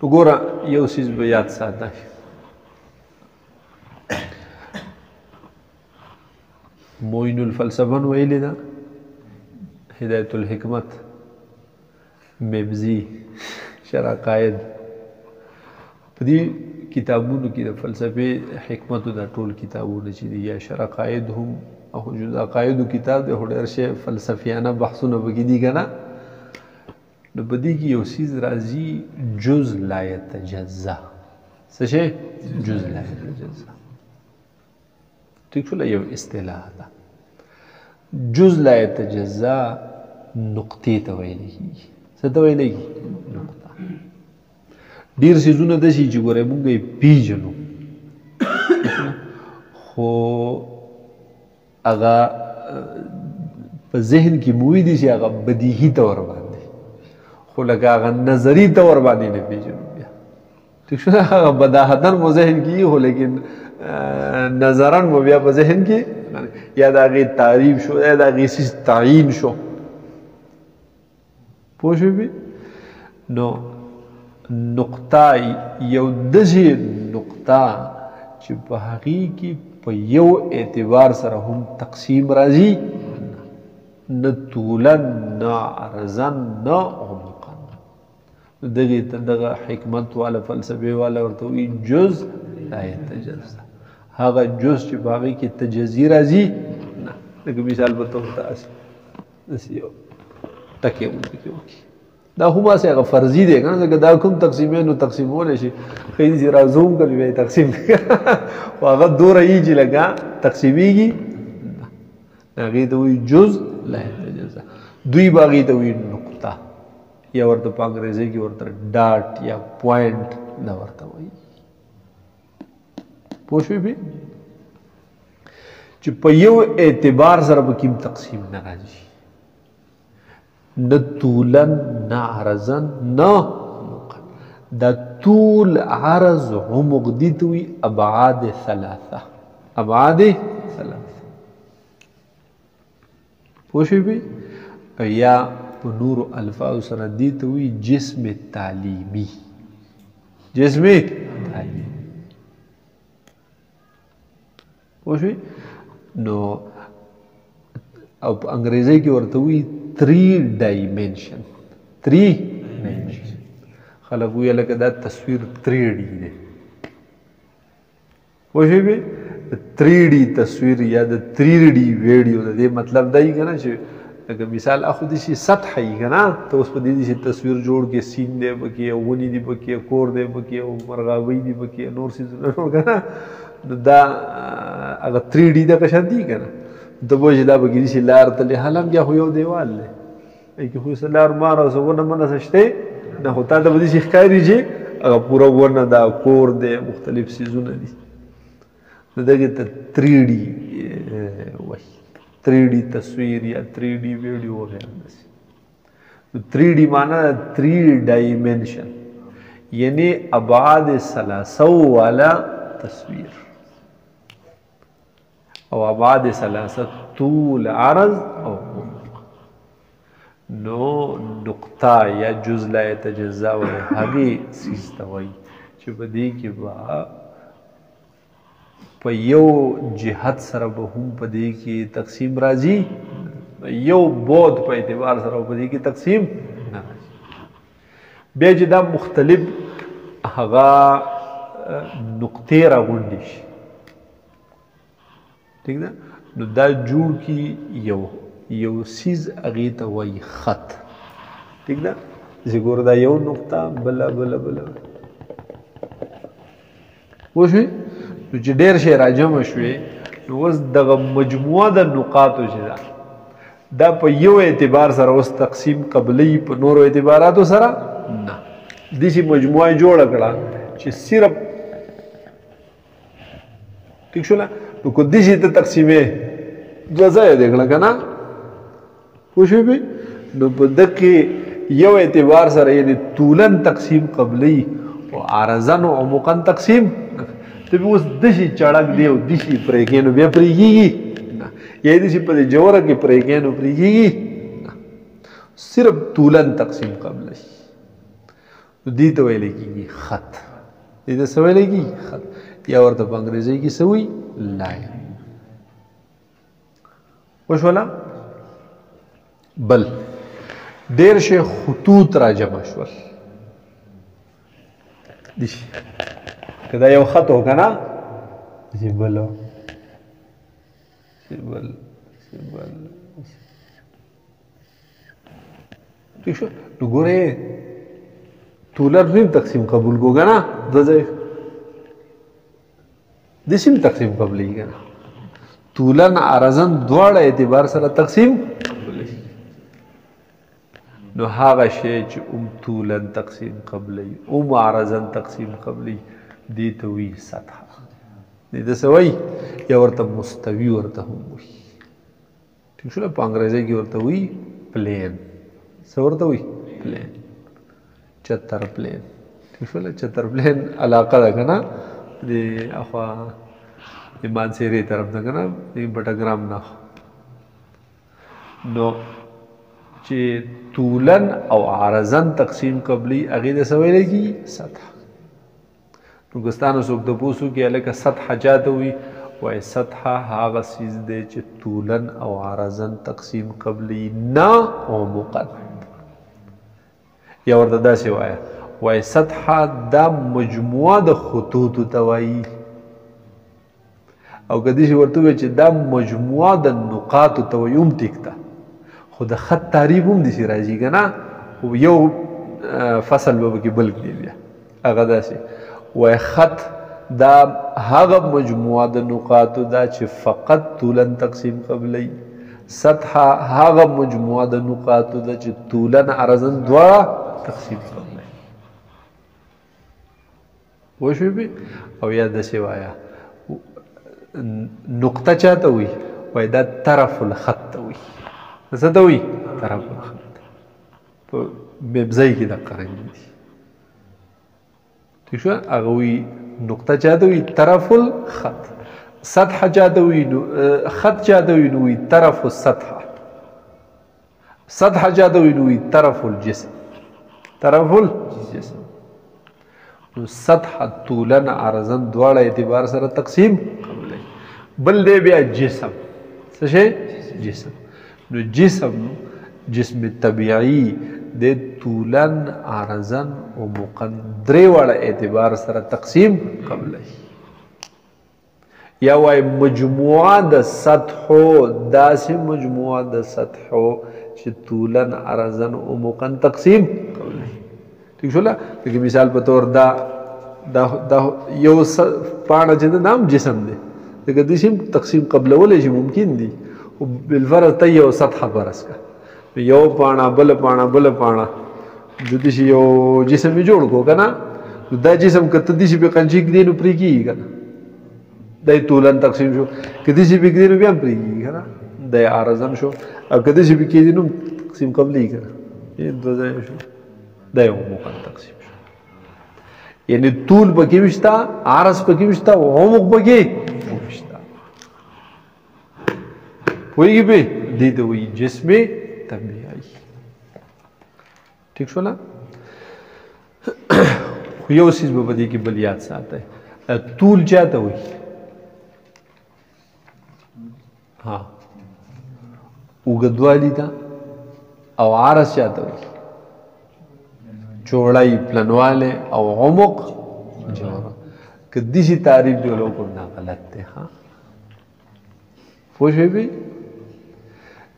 وګوره یو څیز به یاد ساته معین الفلسفه ویلې ده هدایت الحکمت مبزی شرع قائد په دې کتابونو کې د فلسفه حکمت د ټول کتابونه چې دي یا شرع قائد هم او جزء قائد کتاب د هډر شی فلسفیانه بحثونه بګی دي کنه نو بدی کې یو سیز راځي جز لا يتجزا څه شي جز لا يتجزا ټیک شو یو اصطلاح ده جز لا يتجزا نقطې ته ویل کیږي څه ته ویل کیږي نقطه ډیر سيزونه د شي چې ګوره مونږ یې پیژنو خو هغه په ذهن کې موي دي چې هغه بدیهي تور باندې خو لکه هغه نظری تور باندې نه پیژنو بیا ټیک شو هغه بداهتن مو ذهن کې هو لیکن نظرن مو بیا په ذهن کې یا د هغې تعریف شو یا د هغې سیز تعیین شو پوه شوې نو نقطه یو داسې نقطه چې په هغې کې په یو اعتبار سره هم تقسیم راځي نه طولا نه عرضا نه عمقا دغه حکمت والا فلسفه والا ورته وایي جز لا يتجزا هغه جز چې په هغې کې تجزي راځي نه لکه مثال به طور ته داسې یو ټکې ورپکې وکړي دا هم هسې هغه فرضي دی که نه ځکه دا کوم تقسیمې نو تقسیمولی شي ښایي چې رازوم کړي بیا یې تقسیم خو هغه دوره یي چې لکه تقسیمیږي هغې ته وایي جز لا يتجزا دوی به هغې ته وایي نقطه یا ورته په انګریزۍ کې ورته ډاټ یا پوینټ دا ورته وایي پوه شوې بې چې په یو اعتبار سره به کوم تقسیم نه راځي نه طولا نه عرضا نه دا طول عرض عمق دي ته وایي ابعاد ثلاثه ابعاد ثلاثه پوه شوې بې یا په نورو الفاظو سره دي ته وایي جسم تعلیمي جسم تعلیمي پوه شوې نو او په انګریزۍ کې ورته وایي 3 ډایمنشن 3 ډایمنشن خلک وایي لکه دا تصویر 3D دی پوه شوې بې 3D تصویر یا د 3D ویډیو د دې مطلب دا یي که نه چې لکه مثال اخو دې شي سطح یي که نه ته اوس په دې دې شي تصویر جوړ کې سین دی پکې او ونې دي پکې کور دی پکې او مرغابۍ دي پکې نور څیزونه نور که نه نو دا هغه 3D دغه شان دي که نه ته پوه شي دا پکې دې شي لار تلې حالم بیا خو یو دیوال دی کې خو څه لار مار او څه ونه منه څه شته نه خو تا ته به داسې ښکاري چې هغه پوره ونه دا کور دی مختلف څیزونه دي نو دغې ته 3D وایي 3D تصویر یا 3D ویډیو وغیره داسې نو 3D معنی 3 ډایمنشن یعنی ابعاد ثلاثه والا تصویر او ابعاد ثلاثه طول عرض او نو نقطه یا جز لا يتجزا و هغې څیز ته وایي چې په دې کې به په یو جهت سره به هم په دې کې تقسیم راځي یو بود په اعتبار سره په دې کې تقسیم نه راځي بیا چې دا مختلف هغه نقطې راغونډې شي ٹھیک ده نو دا جوړ کی یو سیز هغې ته وایي خط ٹھیک ده چې ګوره دا یو نقطه بله بله بله پوه شوې نو چې ډېر شی راجمع شوې نو اوس دغه مجموعه د نقاطو چې ده دا په یو اعتبار سره اوس تقسیم قبلي په نورو اعتباراتو سره نه داسې مجموعه یې جوړه کړه چې صرف ټیک شو نه نو که داسې ته تقسیمې دوه ځایه دی کړه که نه پوه شوې بې نو په دغې یو اعتبار سره یعنې طولا تقسیم قبلي او عرضا او عمقا تقسیم ته به اوس داسې چړک دی او داسې پرې کړې نو بیا پرې کېږي نه یا داسې په دې جوړه کې پرې کړې نو پرې کېږي نه صرف طولا تقسیم قبلي دې ته ویل کېږي خط. دې ته څه ویل کېږي؟ خط. یا ورته په انګریزي کې څه وایي؟ لاین. وشوله؟ بل ډېر شي خطوط را جمع شول. دشي که دا یو خط و که نه چې بل و چې بل ٹھیک شو. نو ګورې طولر نیم تقسیم قبول کو که نه دوه ځای داسې هم تقسیم قبلېږي که نه. طولن عرضن دواړه اعتبار سره تقسیم قبلېږي. نو هغه شی چې طولن تقسیم قبلوي عرضن تقسیم قبلوي دې ته وایي سطحه. دې ته څه وایي؟ یا ورته مستوي ورته هم وایي. ټیک شوله؟ په انګریزي کې ورته وایي پلین. څه ورته وایي؟ پلین. چتر پلین. ټیک شوله؟ چتر پلین علاقه ده که نه د اخوا د مانسهرې طرف ده که نه د بټګرام نه. نو چې طولن او عرضن تقسیم قبلی هغې ته څه ویلی کېږي؟ سطح. نو که ستانه څوک تپوس وکړي هلکه سطح چا ته وایي؟ وایي سطح هغه څیز دی چې طولن او عرضن تقسیم قبلی نه عمقا. یا ورته داسې وایه وایي سطح دا مجموعه د خطوطو ته وایي. او که داسې ورته ووایي چې دا مجموعه د نقاطو ته وایي هم ټیک ده. خو د خط تعریف هم داسې راځي که نه. خو یو فصل به پکې بل کړي بیا هغه داسې وایي خط دا هغه مجموعه د نقاطو ده چې فقط طولن تقسیم قبلی. سطح هغه مجموعه د نقاطو ده چې طولن عرضن دواړه تقسیم قبلی. پوه شوې بې؟ او یا داسې وایه نقطه چا ته وایي؟ وایي دا طرف الخط ته وایي. څه ته وایي؟ طرف الخط. په ببزۍ کې دقه رنګ دي. ٹھیک شوه؟ هغه وایي نقطه چا ته وایي؟ طرف الخط. سطح چا ته وایي؟ خط چا ته وایي؟ نو وایي طرف السطح. سطح چا ته وایي؟ نو وایي طرف الجسم. طرف الجسم. نو سطح طولن عرضن دواړه اعتبار سره تقسیم قبلی. بل دی بیا جسم. څه شی؟ جسم. نو جسم طبیعي د طولن عرضن عمقا درې واړه اعتبار سره تقسیم قبلی. یا وایي مجموعه د سطحو داسې مجموعه د سطحو چې طولن عرضن عمقا تقسیم قبلی. ٹھیک شوله؟ لکه مثال په طور دا یو پاڼه چې ده دا هم جسم دی. لکه داسې هم تقسیم قبلولی شي ممکن دي. خو بالفرض ته یو سطحه فرض کړه یو پاڼه بله پاڼه بله پاڼه د داسې یو جسم یې جوړ کړو که نه. نو دا جسم که ته داسې پرې قنچي کړې نو پرې کېږي که نه. دا یې طولن تقسیم شو. که داسې پرې کړې نو بیا هم پرې کېږي که نه. دا یې عرضن شو. او که داسې پرې کېږي نو تقسیم قبلېږي که نه. دوه ځایه شو. دا یو عمقا تقسیم شو. یعنی طول پکې هم شته، عرض پکې هم شته، عمق پکې هم شته. پوهېږي پرې؟ دې ته وایي جسم طبیعي. ٹھیک شوله؟ خو یو څیز به په دې کې بل یاد ساتئ. طول چا ته وایي؟ ها اوږدوالی ته. او عرض چا ته وایي؟ چوڑائی پلنواله او عمق جوړه. که داسې تعریف دې ولو کړو نه غلط دی. ها پوه شوې بې؟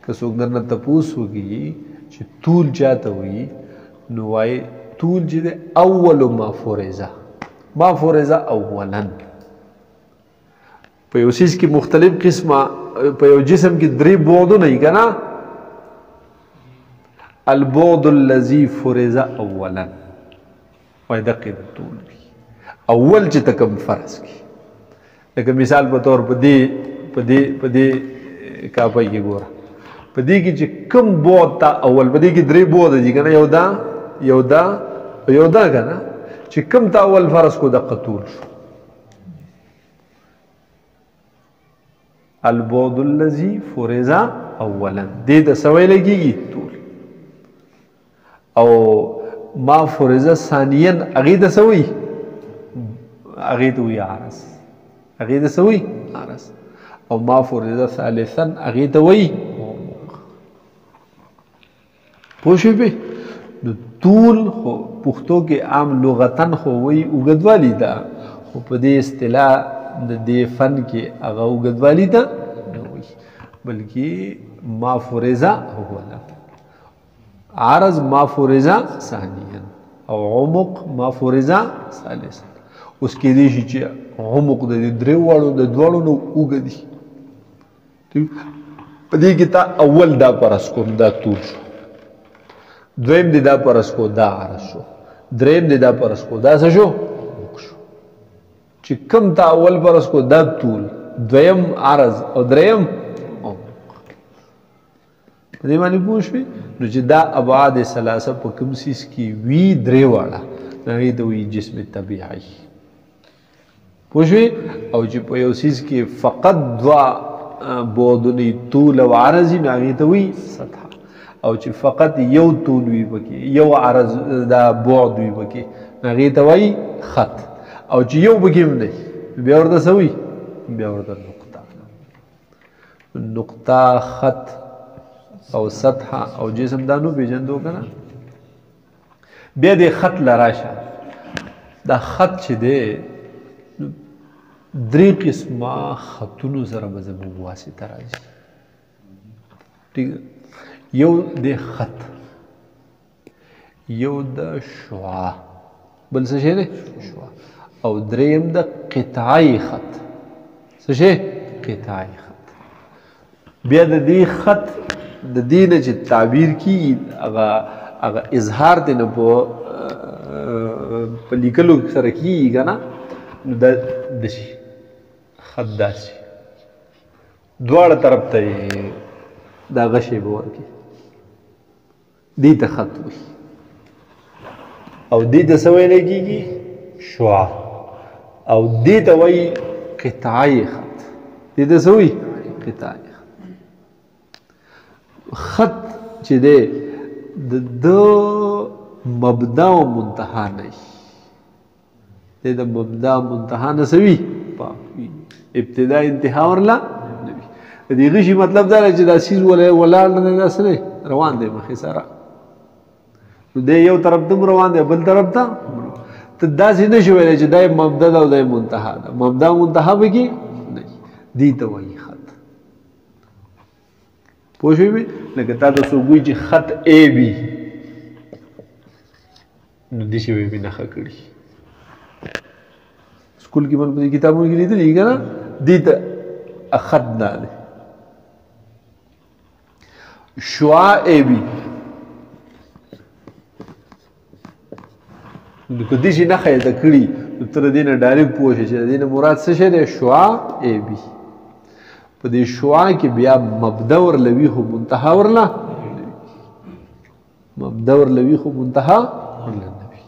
که څوک درنه تپوس وکړي چې طول چا ته وایي نو وایي طول چې دی اول ما فرضه اولا. په یو څیز کې مختلف قسمه په یو جسم کې درې بعدونه وي که نه. البعد الذي فرض اولا وای دقیق د طول وي اول چې ته کوم فرض کړي. لکه مثال په طور په دې کاپۍ کې ګوره په دې کې چې کوم بعد ته اول په دې کې درې بعده دي که نه. یو دا که نه چې کوم ته اول فرض کو دقه طول شو. البعد الذي فرض اولا دې ته څه ویلی کېږي؟ طول. او ما فرض ثانیا هغې ته څه وایي هغې ته وایي عرض هغې ته څه وایي عرض او ما فرض ثالثا هغې ته وایي پوه شوې پې نو طول خو پښتو کې عام لغتن خو وایي اوږدوالي ته خو په دې اصطلاح د دې فن کې هغه اوږدوالي ته نه وایي بلکې ما فرض هو عرض ما فرض ثانیا او عمق ما فرض ثالثا اوس کېدای شي چې عمق د دې درې واړو د دواړو نه اوږه دي په دې کې تا اول دا پرس کوم دا طول شو دویم دی دا پرس کو دا عرض شو دریم دی دا پرس کو دا څه شو عمق شو چې کم تا اول پرس کو دا طول دویم عرض او دریم په دې باندې پوه شوې نو چې دا ابعاد ثلاثه په کوم څیز کې وي درې واړه هغې ته وایي جسم طبیعي پوه شوې او چې په یو څیز کې فقط دوه بعدونه طول او عرض وي نو هغې ته وایي سطحه او چې فقط یو طول وي پکې یو عرض دا بعد وي پکې نو هغې ته وایي خط او چې یو پکې هم دی بیا ورته څه وایي بیا ورته نقطه خط او سطح او جسم دا نو پیژندو کنه بیا د خط لراشه دا خط چې دی درې قسمه خطونو سره به زموږ واسطه راځي ټیک یو د خط یو د شعاع بل څه شی دی شعاع او دریم د قطعی خط څه شی قطعی خط بیا د دې خط د دې نه چې تعبیر کی هغه اظهار دی نه په لیکلو سره کېږي که نه نو دا داسې خط داسې دواړه طرف ته یې د هغه شی به ورکړي دې ته خط وایي او دې ته څه ویلی کېږي شعاع او دې ته وایي قطعی خط دې ته څه وایي قطعی خط چې دی د مبدا او منتها نه وي د مبدا منتها نه څه وي پاک وي ابتدا انتها ورله نه وي د هغې شي مطلب دا دی چې دا څیز ولاړ نه دی داسې دی روان دی مخې سره نو دی یو طرف ته هم روان دی بل طرف ته ته داسې نه شي ویلی چې دا یې مبدا ده او دا یې منتها ده مبدا منتها پکې نه وي دې ته وایي خط پوه شوې لکه تا ته څوک وایي چې خط ای وي نو دې شی به مې نښه کړي سکول کې مې په کتابونو کې لیدلي که نه دې ته خط نه دی شعاع ای وي نو که دې شي نښه یې ته کړي نو ته د دې نه ډایرکټ پوه شې چې د دې نه مراد څه شی دی شعاع ای وي په دې شعاع کې بیا مبدا ورله وي خو منتها ورله مبدا ورله وي خو منتها ورله نه وي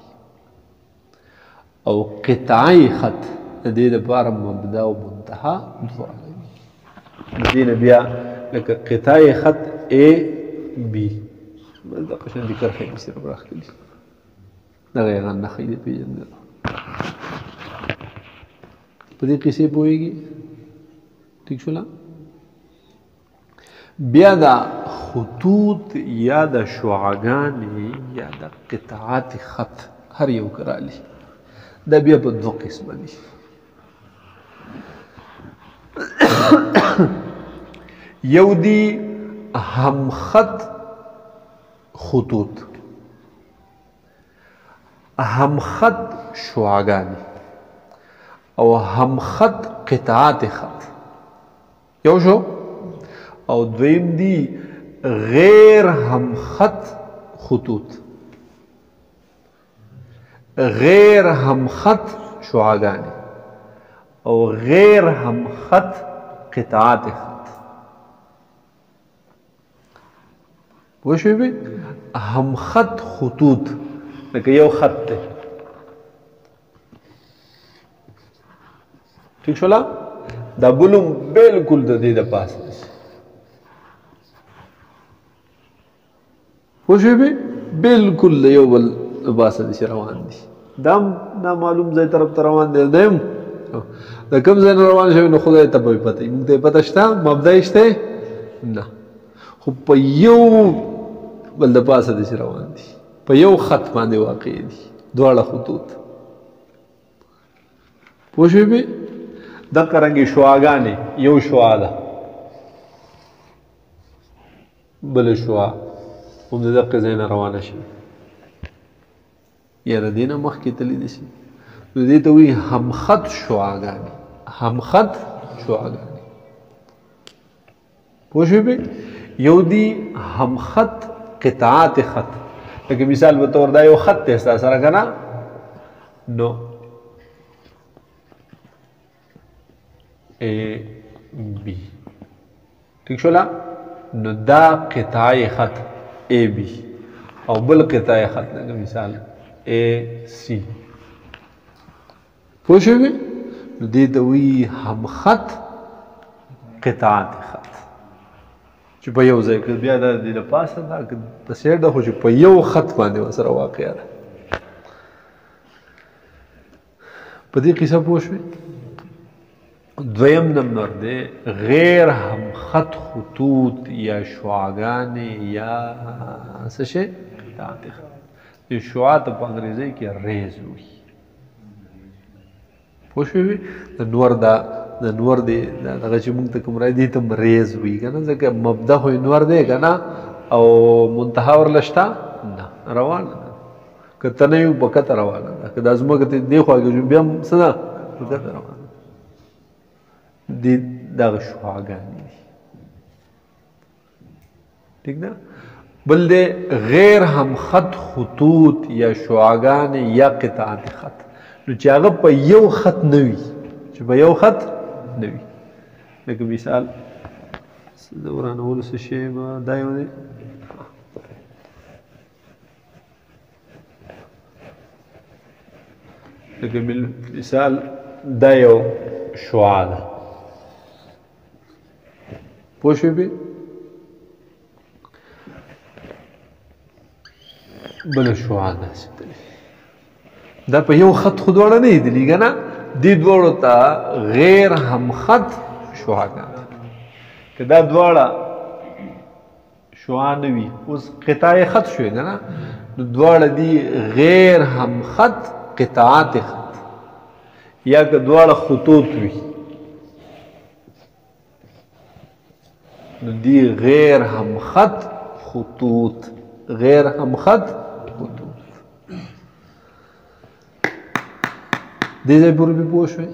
او قطعی خط د دې دپاره مبدا او منتها دواړه وي د دې نه بیا لکه قطعی خط ا بي دا قشن دي کرښې مې سره راخلي دغه یې غن نښې دې پېژندل په دې قصې پوهېږي ٹھیک شوله بیا دا خطوط یا د شعاګانې یا د قطعات خط هر یو کرالی دا بیا په دوه قسمه دي یو دی هم خط خطوط هم خط شعاګانې او هم خط قطعات خط یو شو او دویم دی غیر هم خط خطوط غیر هم خط شعاګانې او غیر هم خط قطعات خط پوه شوې بې هم خط خطوط لکه یو خط دی ٹھیک شولا دا بلوم بالکل د دې د پاسه پوه شوې بې بالکل د یو بل باسه دي روان دي دام نامعلوم ځای طرف ته روان دی دیم د کوم ځای نه روان شوی نو خدای ته به پته موږ ته پته شته مبدا شته نه خو په یو بل د پاسه دي روان دي په یو خط باندې واقع دي دواړه خطوط پوه شوې به دغه رنګې شعاګانې یو شعا ده بل شعا هم د دقه ځای نه روانه شي یاره دې نه مخکې تللی دي شي نو دې ته وایي همخط شعاګانې همخط شعاګانې پوه شوې به یو دي همخط قطعات خط لکه مثال به طور دا یو خط دی ستا سره که نه نو A B ٹھیک شولا نو دا قطعه خط A B او بل قطعه خط لکه مثال A C پوه شوې نو دې ته وایي همخط قطعات خط چې په یو ځای کې بیا د دې د پاسه دا په سیر ده خو چې په یو خط باندې ورسره واقع ده په دې قصه پوه شوې دویم نمبر دی غیر همخط خطوط یا شعاګانې یا څه شی قطعات خط د شعا ته په انګریزي کې ریز وي پوه شوې د نور دی دغه چې موږ ته کوم راځي دې ته ریز وي که نه ځکه مبدا خو نور دی که نه او منتها ورله شته نه روانه ده که ته نه یو په کته روانه ده که دا ځمکه ته دې خوا کې بیا هم څه ده په کته روانه دې دغه شعاګانې دي ٹھیک ده بل دی غیر همخط خطوط یا شعاګانې یا قطعات خط نو چې هغه په یو خط نه وي چې په یو خط نه وي لکه مثال د ورانولو څه شی به دا یو دی لکه مثال دا یو شعا ده پوه شوې به بله شعا داسې تللی دا په یو خط خو دواړه نه دي که نه دې دواړو ته غیر همخط شعاګان که دا دواړه شعا نه وي اوس قطعه خط شوې که نه نو دواړه دي غیر همخط قطعات خط یا که دواړه خطوط وي نو دي غیر همخط خطوط غیر همخط خطوط دې ځای پورې به پوه شوې